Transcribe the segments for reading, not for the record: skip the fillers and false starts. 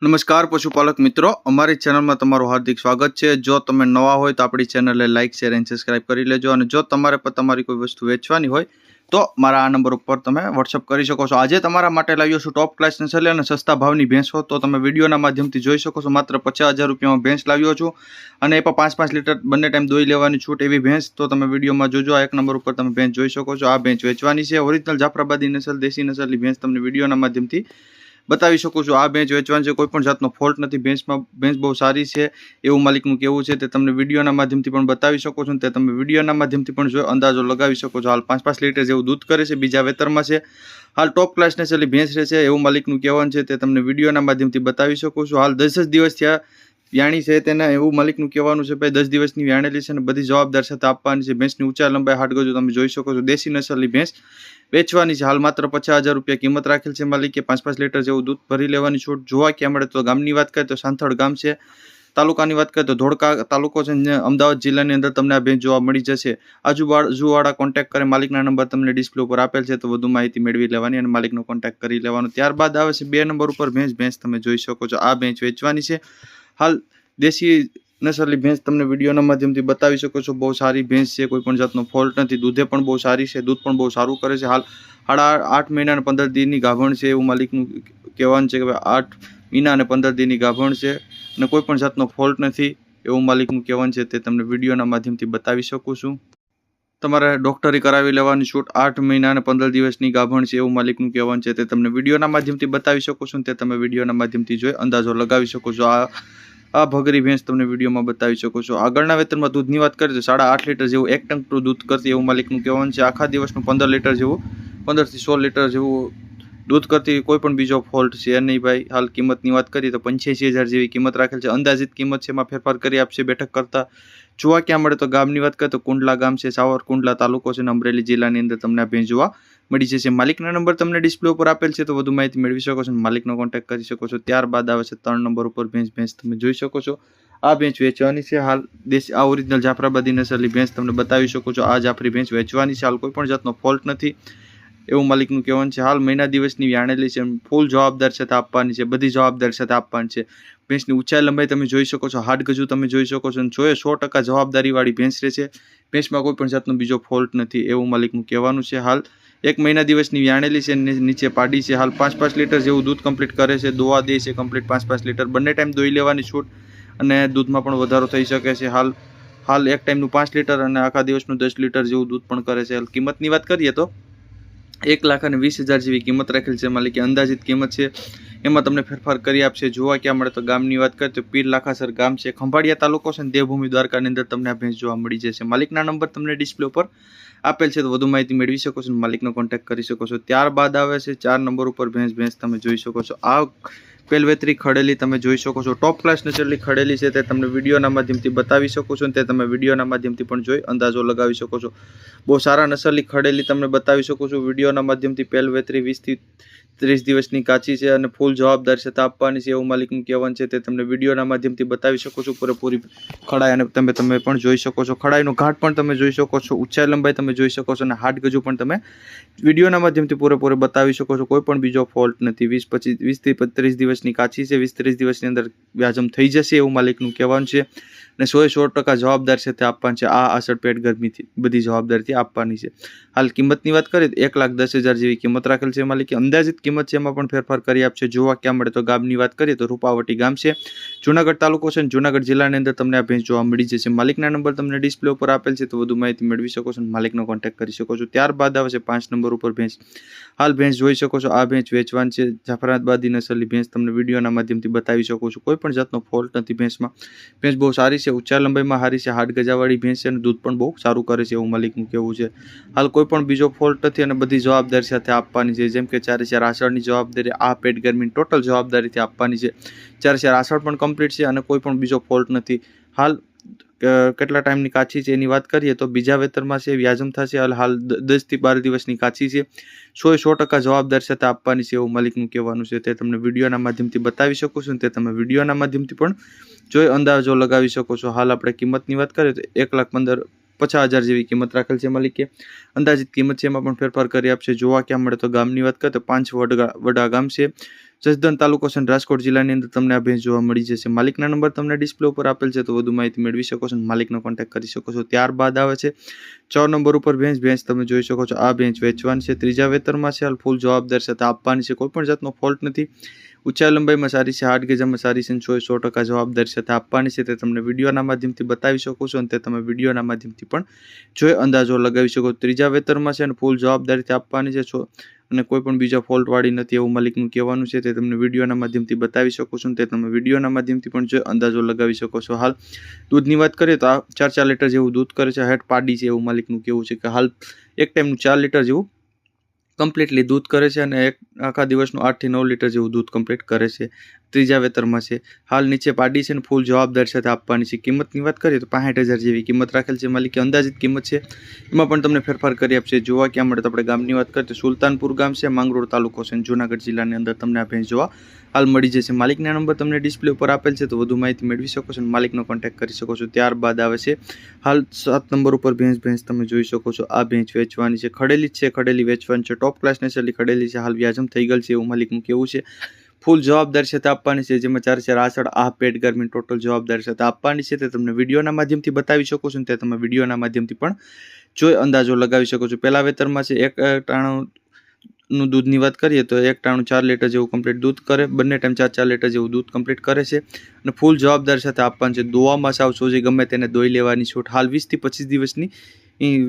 नमस्कार पशुपालक मित्रों, अमारी चेनल में तमारुं हार्दिक स्वागत है। जो तमे नवा होय तो आपणी चेनल ने लाइक शेर एंड सब्सक्राइब करी लेजो। अने जो तमारे पर तमारी कोई वस्तु वेचवानी होय तो मारा आ नंबर पर तमे व्हाट्सएप करी शको छो। आजे तमारा माटे लाव्यो छुं टॉप क्लास नस्ल अने सस्ता भावनी भैंस हो तो तमे विडियोना माध्यमथी जोई शको छो। मात्र 50,000 रूपियामां भैंस लाव्यो छुं अने एमां 5-5 लीटर बंने टाइम दोई लेवानी छूट एवी भैंस तो तमे विडियोमां जोजो। आ एक नंबर पर तमे भैंस जोई शको छो। आ भैंस वेचवानी छे। ओरिजिनल जाफराबादी नस्ल देशी नस्लनी भैंस तमने विडियोना माध्यमथी बतावी शकું છું। आ भैंस वेचवानी छे, कोईपण जातनो फॉल्ट नथी। भैंस बहु सारी छे एवुं मालिकनुं कहेवुं छे। ते तमने विडियोना माध्यमथी पण बतावी शकું છું। ते तमे विडियोना माध्यमथी पण जो अंदाजो लगावी શકો છો। हाल 5-5 लीटर जेवुं दूध करे छे, बीजा वेतरमां छे। हाल टॉप क्लास नस्लनी भैंस रहे छे एवुं मालिकनुं कहेवानुं छे। ते तमने विडियोना माध्यमथी बतावी શકું છું। हाल 10 दिवस थया व्याणी छे तेना एवुं मालिकनुं कहेवानुं छे। भाई 10 दिवसनी व्याणेली छे अने बधी जवाबदार साथे आपवानी छे। भैंसनी ऊंचाई लंबाई हाड गजू तमे जोई શકો છો। देशी नस्लनी भैंस वेचवानी छे। हाल मात्र 50,000 रूपिया किंमत राखेल छे। मालिके 5-5 लीटर जेवुं दूध भरी लेवानी छूट। जोवा क्यां मळे तो गामनी वात करीए तो सांथळ गाम छे। तालुकानी वात करीए तो धोळका तालुको छे। अमदावाद जिल्लानी अंदर तमने आ भैंस जोवा मळी जशे। आजूबाजूवाळा कॉन्टेक्ट करे। मालिकना नंबर तमने डिस्प्ले पर आपेल छे तो वधु माहिती मेळवी लेवानी अने मालिकनो कॉन्टेक्ट करी लेवानो। त्यारबाद आवे छे 2 नंबर पर भैंस तमे जोई શકો છો। आ भैंस वेचवानी छे। हाल देशी नस्लनी भैंस तमने विडियोना माध्यमथी बतावी શકો છો। बहु सारी भैंस छे, कोईपण जातनो फॉल्ट नथी। दूधे पण बहु सारी छे, दूध पण बहु सारुं करे छे। हाल 8 महीना अने 15 दिननी गाभण छे एवुं मालिकनुं कहेवानुं छे के 8 महीना अने 15 दिननी गाभण छे अने कोईपण जातनो फॉल्ट नथी एवुं मालिकनुं कहेवानुं छे। ते तमने विडियोना माध्यमथी बतावी શકું છું। तमारे डॉक्टरी करावी लेवानी छूट। 8 महीना अने 15 दिवसनी गाभण छे एवुं मालिकनुं कहेवानुं छे। ते तमने विडियोना माध्यमथी बतावी શકું છું। ते तमे विडियोना माध्यमथी जोई अंदाजो लगावी શકો છો। आ भगरी भैंस तमने विडियोमां बतावी શકો છો। आगळना वेतरमा दूधनी वात करीए तो 8.5 लीटर जेवुं 1 टन दूध करती एवुं मालिकनुं कहेवानुं छे। आखा दिवसनुं 15 लीटर जेवुं 15 થી 16 लीटर जेवुं दूध करती कोईपण बीजो फॉल्ट छे नहीं भाई। हाल किंमतनी वात करीए तो 85,000 जेवी किंमत राखेल छे। अंदाजित किंमत छे, एमां फेरफार करी आपशे बेठक करता। जोवा क्यां मळे तो गामनी वात करीए तो कुंडला गाम छे, सावरकुंडला तालुको छे, अमरेली जिल्लानी अंदर तमने आ भैंस जोवा मळी जशे। मालिकना नंबर तमने डिस्प्ले पर आपेल छे तो वधु माहिती मेळवी શકો છો। मालिकनो कॉन्टेक्ट करी શકો છો। त्यारबाद आवे छे 3 नंबर पर भैंस तमे जोई શકો છો। आ भैंस वेचवानी छे। हाल देशी आ ओरिजिनल जाफराबादी नस्लनी भैंस तमने बतावी શકો છો। आ जाफरी भैंस वेचवानी छे। हाल कोईपण जातनो फॉल्ट नथी एवुं मालिकनुं कहेवानुं छे। हाल महीना दिवसनी व्याणेली छे, फूल जवाबदार साथे आपवानी छे, बधी जवाबदारी साथे आपवानी छे। भैंसनी ऊंचाई लंबाई तमे जोई શકો છો। हाड गजू तमे जोई શકો છો। 100% जवाबदारीवाળી भैंस रहे छे। भैंसमां कोईपण जातनो बीजो फॉल्ट नथी एवुं मालिकनुं कहेवानुं छे। हाल 1 महीना दिवसनी व्याणेली छे, नीचे पाडी छे। हाल 5-5 लीटर जेवुं दूध कम्प्लीट करे छे। दोवा दे छे कम्प्लीट 5-5 लीटर बंने टाइम दोई लेवानी छूट अने दूधमां पण वधारो थई शके छे। हाल एक टाइमनुं 5 लीटर अने आखा दिवसनुं 10 लीटर जेवुं दूध पण करे छे। किंमतनी वात करीए तो 1,20,000 जेवी किंमत राखेल छे। मालिके अंदाजित किंमत छे, एमां तमने फेरफार करी आपशे। जोवा क्यां मळे तो गामनी वात करीए तो पीर लाखासर गाम छे, खंभाळिया तालुको छे, देवभूमि द्वारकानी अंदर तमने आ भैंस जोवा मळी जशे। मालिकना नंबर तमने डिस्प्ले पर आपेल छे तो वधु माहिती मेळवी શકો છો। मालिकनो कॉन्टेक्ट करी શકો છો। त्यारबाद आवे छे 4 नंबर पर भैंस तमे जोई શકો છો। आ पेलवेतरी खड़ेली तमे जोई શકો છો। टॉप क्लास नस्लनी खड़ेली छे। ते तमने विडियोना माध्यमथी बतावी શકું છું। ते तमे विडियोना माध्यमथी पण जोई अंदाजो लगावी શકો છો। बहु सारा नस्लनी खड़ेली तमने बतावी શકું છું। विडियोना माध्यमथी पेलवेतरी 20 થી 30 दिवसनी काची छे अने फूल जवाबदारी साथे आपवानी छे एवुं मालिकनुं कहेवानुं छे। ते तमने विडियोना माध्यमथी बतावी શકું છું। पूरेपूरी खड़ाई अने तमे पण जोई શકો છો। खड़ाईनो घाट पण तमे जोई શકો છો। ऊंचाई लंबाई तमे जोई શકો છો अने हाड गजू पण तमे विडियोना माध्यमथी पूरेपूरे बतावी શકો છો। कोईपण बीजो फॉल्ट नथी। 20 થી 30 दिवसनी काची छे। 20-30 दिवसनी अंदर व्याजम थई जशे एवुं मालिकनुं कहेवानुं छे अने 100% जवाबदार साथे आपवानी छे। आ आसळ पेट गरमीथी बधी जवाबदारीथी आपवानी छे। हाल किंमतनी वात करीए तो 1,10,000 जेवी किंमत राखेल छे। मालिके अंदाजित किंमत छे, एमां पण फेरफार करी आपशे। जोवा क्यां मळे तो गामनी वात करीए तो रूपावटी गाम छे, जूनागढ़ तालुको छे, जूनागढ़ जिल्लानी अंदर तमने आ भैंस जोवा मळी जशे। मालिकना नंबर तमने डिस्प्ले पर आपेल छे तो वधु माहिती मेळवी શકો છો। मालिकनो कॉन्टेक्ट करी શકો છો। त्यारबाद आवे छे 5 नंबर पर भैंस। हाल भैंस जोई શકો છો। आ भैंस वेचवानी छे। जाफराबादी नस्लनी भैंस तमने विडियोना माध्यमथी बतावी શકું છું। कोईपण जातनो फॉल्ट नथी भैंसमां। भैंस बहु सारी छे, ऊंचा लंबाईमां हारी छे, हाड गजावाળી भैंस छे अने दूध पण बहु सारुं करे छे एवुं मालिकनुं कहेवुं छे। हाल कोईपण बीजो फॉल्ट नथी अने बधी जवाबदारी साथे आपवानी छे। जेम के 4 आसळनी जवाबदारी आ पेट गरमीनी टोटल जवाबदारीथी आपवानी छे। 4 आसळ पण कम्प्लीट छे अने कोईपण बीजो फॉल्ट नथी। हाल કેટલા ટાઈમની કાચી છે એની વાત કરીએ તો બીજા વેતરમાં છે, વ્યાજમ થશે। હાલ 10 થી 12 દિવસની કાચી છે। 100% જવાબદાર સાથે આપવાની છે એવું માલિકનું કહેવાનું છે। તે તમને વિડીયોના માધ્યમથી બતાવી શકું છું। તે તમે વિડીયોના માધ્યમથી પણ જોઈ અંદાજો લગાવી શકો છો। હાલ આપણે કિંમતની વાત કરીએ તો 1,50,000 જેવી કિંમત રાખેલ છે માલિકે। અંદાજિત કિંમત છે એમાં પણ ફેરફાર કરી આપશે। જોવા ક્યાં મળે તો ગામની વાત કરીએ તો 5 વડા ગામ છે, જસદણ તાલુકો છે રાજકોટ જિલ્લાની અંદર તમને આ ભેંસ જોવા મળી જશે। માલિકના નંબર તમને ડિસ્પ્લે ઉપર આપેલ છે, તો વધુ માહિતી મેળવી શકો છો, માલિકનો કોન્ટેક્ટ કરી શકો છો। ત્યારબાદ આવે છે 4 નંબર ઉપર ભેંસ તમે જોઈ શકો છો, આ ભેંસ વેચવાની છે, ત્રીજા વેતરમાં છે, હાલ ફૂલ જવાબદાર સાથે આપવાની છે, કોઈ પણ જાતનો ફોલ્ટ નથી, ઊંચાઈ લંબાઈમાં સારી છે, 8 ગજામાં સારી છે, 100% જવાબદારી સાથે આપવાની છે, તે તમને વિડીયોના માધ્યમથી બતાવી શકો છો અને તે તમે વિડીયોના માધ્યમથી પણ જોઈ અંદાજો લગાવી શકો। ત્રીજા વેતરમાં છે અને ફૂલ જવાબદારીથી આપવાની છે અને કોઈ પણ બીજા ફોલ્ટ વાળી નથી એવું માલિકનું કહેવાનું છે, તે તમને વિડીયોના માધ્યમથી બતાવી શકો છો, તે તમે વિડીયોના માધ્યમથી પણ જોઈ અંદાજો લગાવી શકો છો। હાલ દૂધની વાત કરીએ તો આ 4 લીટર જેવું દૂધ કરે છે, હેઠ પાડી છે એવું માલિકનું કહેવું છે કે હાલ એક ટાઈમનું 4 લીટર જેવું કમ્પ્લીટલી દૂધ કરે છે અને એક આખા દિવસનું 8 થી 9 લીટર જેવું દૂધ કમ્પ્લીટ કરે છે। ત્રીજા વેતરમાં છે, હાલ નીચે પાડી છે અને ફૂલ જવાબદારી સાથે આપવાની છે। કિંમતની વાત કરીએ તો 65,000 જેવી કિંમત રાખેલ છે, માલિકે અંદાજિત કિંમત છે, એમાં પણ તમને ફેરફાર કરી આપશે। જોવા ક્યાં મળે તો આપણે ગામની વાત કરીએ તો સુલતાનપુર ગામ છે, માંગરોળ તાલુકો છે, જૂનાગઢ જિલ્લાની અંદર તમને આ ભેંસ જોવા હાલ મળી જશે। માલિકના નંબર તમને ડિસ્પ્લે ઉપર આપેલ છે, તો વધુ માહિતી મેળવી શકો છો અને માલિકનો કોન્ટેક્ટ કરી શકો છો। ત્યારબાદ આવે છે હાલ 7 નંબર ઉપર ભેંસ તમે જોઈ શકો છો, આ ભેંસ વેચવાની છે, ખડેલી જ છે, ખડેલી વેચવાની છે, ટોપ ક્લાસ નેસલી ખડેલી છે, હાલ વ્યાજમ થઈ ગયેલ છે એવું માલિકનું કહેવું છે। ફૂલ જવાબદારી સાથે આપવાની છે, જેમાં 4 આસળ આ પેડ ગરમી ટોટલ જવાબદારી સાથે આપવાની છે, તે તમને વિડીયોના માધ્યમથી બતાવી શકો છો અને તે તમે વિડીયોના માધ્યમથી પણ જોઈ અંદાજો લગાવી શકો છો। પહેલા વેતરમાં છે, એક ટાણું દૂધની વાત કરીએ તો એક ટાણું 4 લીટર જેવું કમ્પ્લીટ દૂધ કરે, બંને ટાઈમ 4 લીટર જેવું દૂધ કમ્પ્લીટ કરે છે અને ફૂલ જવાબદારી સાથે આપવાનું છે। દોવામાં સાવ સોજી ગમે તેને દોઈ લેવાની છૂટ, હાલ 20 થી 25 દિવસની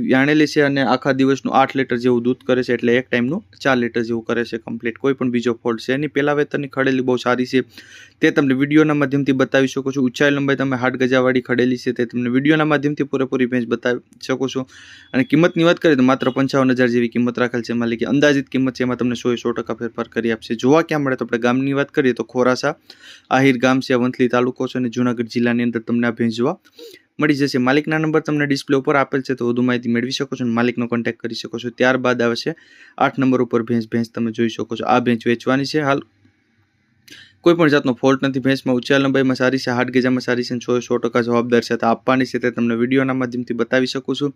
જાણેલી છે અને આખા દિવસનું 8 લીટર જેવું દૂધ કરે છે, એટલે એક ટાઈમનું 4 લીટર જેવું કરે છે કમ્પ્લીટ, કોઈ પણ બીજો ફોલ્ટ છે એની। પહેલા વેતરની ખડેલી બહુ સારી છે, તે તમને વિડીયોના માધ્યમથી બતાવી શકો છો। ઊંચાઈ લંબાઈ તમે 8 ગજાવાળી ખડેલી છે, તે તમને વિડીયોના માધ્યમથી પૂરેપૂરી ભેંસ બતાવી શકો છો। અને કિંમતની વાત કરીએ તો માત્ર 55,000 જેવી કિંમત રાખેલ છે, માલિકે અંદાજિત કિંમત છે, એમાં તમને 100% ફેરફાર કરી આપશે। જોવા ક્યાં મળે તો આપણે ગામની વાત કરીએ તો ખોરાસા આહિર ગામ છે, વંથલી તાલુકો છે અને જૂનાગઢ જિલ્લાની અંદર તમને આ ભેંસ જોવા મળી જશે। માલિકના નંબર તમને ડિસ્પ્લે ઉપર આપેલ છે, તો વધુ માહિતી મેળવી શકો છો અને માલિકનો કોન્ટેક્ટ કરી શકો છો। ત્યારબાદ આવે છે 8 નંબર ઉપર ભેંસ તમે જોઈ શકો છો, આ ભેંસ વેચવાની છે, હાલ કોઈ પણ જાતનો ફોલ્ટ નથી, ભેંસમાં ઊંચાઈ લંબાઈમાં સારી છે, 8 ગજામાં સારી છે, 100% જવાબદારી સાથે આપવાની છે, તે તમને વિડીયોના માધ્યમથી બતાવી શકો છો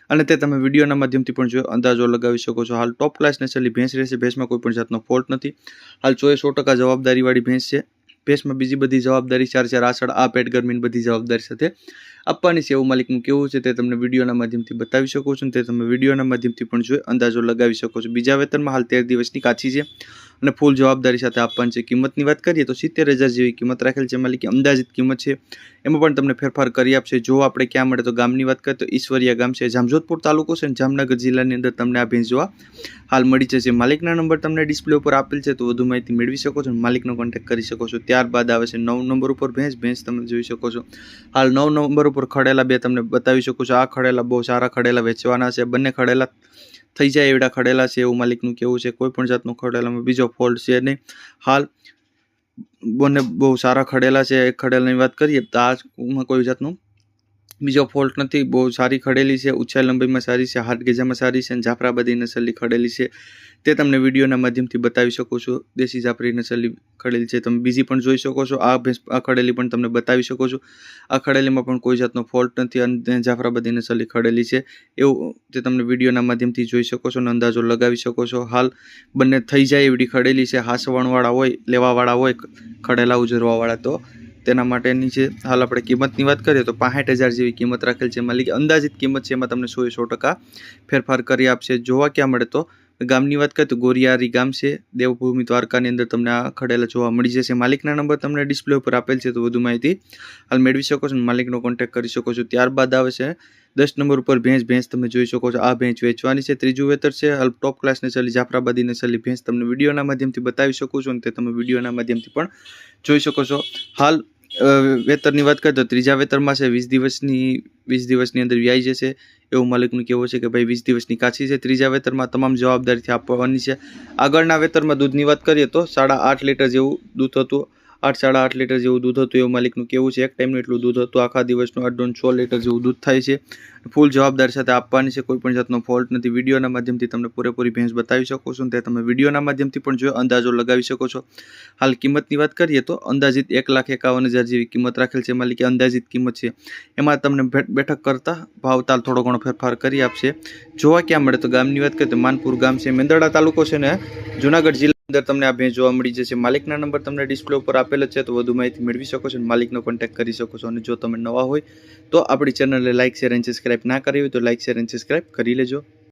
અને તે તમે વિડીયોના માધ્યમથી પણ જો અંદાજો લગાવી શકો છો। હાલ ટોપ ક્લાસ નેસલી ભેંસ રહેશે, ભેંસમાં કોઈ પણ જાતનો ફોલ્ટ નથી, હાલ 100% જવાબદારીવાળી ભેંસ છે। ભેંસમાં બીજી બધી જવાબદારી 4 આસળ આ પેટ ગરમીની બધી જવાબદારી સાથે આપવાની છે એવું માલિકનું કેવું છે, તે તમને વિડીયોના માધ્યમથી બતાવી શકો છો અને તે તમે વિડીયોના માધ્યમથી પણ જોઈ અંદાજો લગાવી શકો છો। બીજા વેતનમાં હાલ 13 દિવસની કાચી છે અને ફૂલ જવાબદારી સાથે આપવાની છે। કિંમતની વાત કરીએ તો 70,000 જેવી કિંમત રાખેલ છે, માલિકે અંદાજિત કિંમત છે, એમાં પણ તમને ફેરફાર કરી આપશે। જો આપણે ક્યાં મળે તો ગામની વાત કરીએ તો ઈશ્વરિયા ગામ છે, જામજોધપુર તાલુકો છે અને જામનગર જિલ્લાની અંદર તમને આ ભેંસ જોવા હાલ મળી જશે। માલિકના નંબર તમને ડિસ્પ્લે ઉપર આપેલ છે, તો વધુ માહિતી મેળવી શકો છો અને માલિકનો કોન્ટેક્ટ કરી શકો છો। ત્યારબાદ આવે છે 9 નંબર ઉપર ભેંસ તમે જોઈ શકો છો, હાલ 9 નંબર ઉપર ખડેલા બે તમને બતાવી શકો છો, આ ખડેલા બહુ સારા ખડેલા વેચવાના છે, બંને ખડેલા થઈ જાય એવડા ખડેલા છે એવું માલિકનું કહેવું છે, કોઈ પણ જાતનો ખડેલામાં બીજો ફોલ્ટ છે નહીં, હાલ બંને બહુ સારા ખડેલા છે। એક ખડેલાની વાત કરીએ તો આમાં કોઈ જાતનું બીજો ફોલ્ટ નથી, બહુ સારી ખડેલી છે, ઊંચાઈ લંબાઈમાં સારી છે, 8 ગજામાં સારી છે અને જાફરાબાદી નસલની ખડેલી છે, તે તમને વિડીયોના માધ્યમથી બતાવી શકો છો। દેશી જાફરી નસલની ખડેલી છે, તમે બીજી પણ જોઈ શકો છો, આ ખડેલી પણ તમને બતાવી શકો છો, આ ખડેલીમાં પણ કોઈ જાતનો ફોલ્ટ નથી અને જાફરાબાદી નસલની ખડેલી છે એવું તે તમને વિડીયોના માધ્યમથી જોઈ શકો છો અને અંદાજો લગાવી શકો છો। હાલ બંને થઈ જાય એવડી ખડેલી છે, હાસવણવાળા હોય, લેવાવાળા હોય, ખડેલા ઉજરવાવાળા, તો તેના માટેની છે। હાલ આપણે કિંમતની વાત કરીએ તો 65,000 જેવી કિંમત રાખેલ છે, માલિકે અંદાજિત કિંમત છે, એમાં તમને 100% ફેરફાર કરી આપશે। જોવા ક્યાં મળે તો ગામની વાત કરીએ તો ગોરિયારી ગામ છે, દેવભૂમિ દ્વારકાની અંદર તમને આ ખડેલા જોવા મળી જશે। માલિકના નંબર તમને ડિસ્પ્લે ઉપર આપેલ છે, તો વધુ માહિતી હાલ મેળવી શકો છો અને માલિકનો કોન્ટેક્ટ કરી શકો છો। ત્યારબાદ આવે છે 10 નંબર ઉપર ભેંસ તમે જોઈ શકો છો, આ ભેંસ વેચવાની છે, ત્રીજું વેતર છે, હાલ ટોપ ક્લાસ નસલી જાફરાબાદી નસલી ભેંસ તમને વિડીયોના માધ્યમથી બતાવી શકો છો અને તે તમે વિડીયોના માધ્યમથી પણ જોઈ શકો છો। હાલ વેતરની વાત કરીએ તો ત્રીજા વેતરમાં છે, 20 દિવસની અંદર વ્યાઈ જશે એવું માલિકનું કહેવું છે કે ભાઈ 20 દિવસની કાચી છે। ત્રીજા વેતરમાં તમામ જવાબદારીથી આપવાની છે। આગળના વેતરમાં દૂધની વાત કરીએ તો 8.5 લીટર જેવું દૂધ હતું, 8.5 લીટર જેવું દૂધ હતું એવું માલિકનું કહેવું છે, એક ટાઈમનું એટલું દૂધ હતું, આખા દિવસનું 8.5 લીટર જેવું દૂધ થાય છે, ફૂલ જવાબદારી સાથે આપવાની છે, કોઈ પણ જાતનો ફોલ્ટ નથી। વિડીયોના માધ્યમથી તમને પૂરેપૂરી ભેંસ બતાવી શકો છો અને તે તમે વિડીયોના માધ્યમથી પણ જો અંદાજો લગાવી શકો છો। હાલ કિંમતની વાત કરીએ તો અંદાજિત 1,51,000 જેવી કિંમત રાખેલ છે, માલિકે અંદાજિત કિંમત છે, એમાં તમને બેઠક કરતા ભાવતાલ થોડો ઘણો ફેરફાર કરી આપશે। જોવા ક્યાં મળે તો ગામની વાત કરીએ તો માનપુર ગામ છે, મેંદરડા તાલુકો છે ને જૂનાગઢ જિલ્લા અંદર તમને આ ભેંસ જોવા મળી જશે. માલિકના નંબર તમને ડિસ્પ્લે ઉપર આપેલ જ છે, તો વધુ માહિતી મેળવી શકો છો અને માલિકનો કોન્ટેક્ટ કરી શકો છો. અને જો તમે નવા હોય તો આપણી ચેનલને લાઇક, શેર અને સબસ્ક્રાઇબ ના કરી હોય તો લાઇક, શેર અને સબસ્ક્રાઇબ કરી લેજો.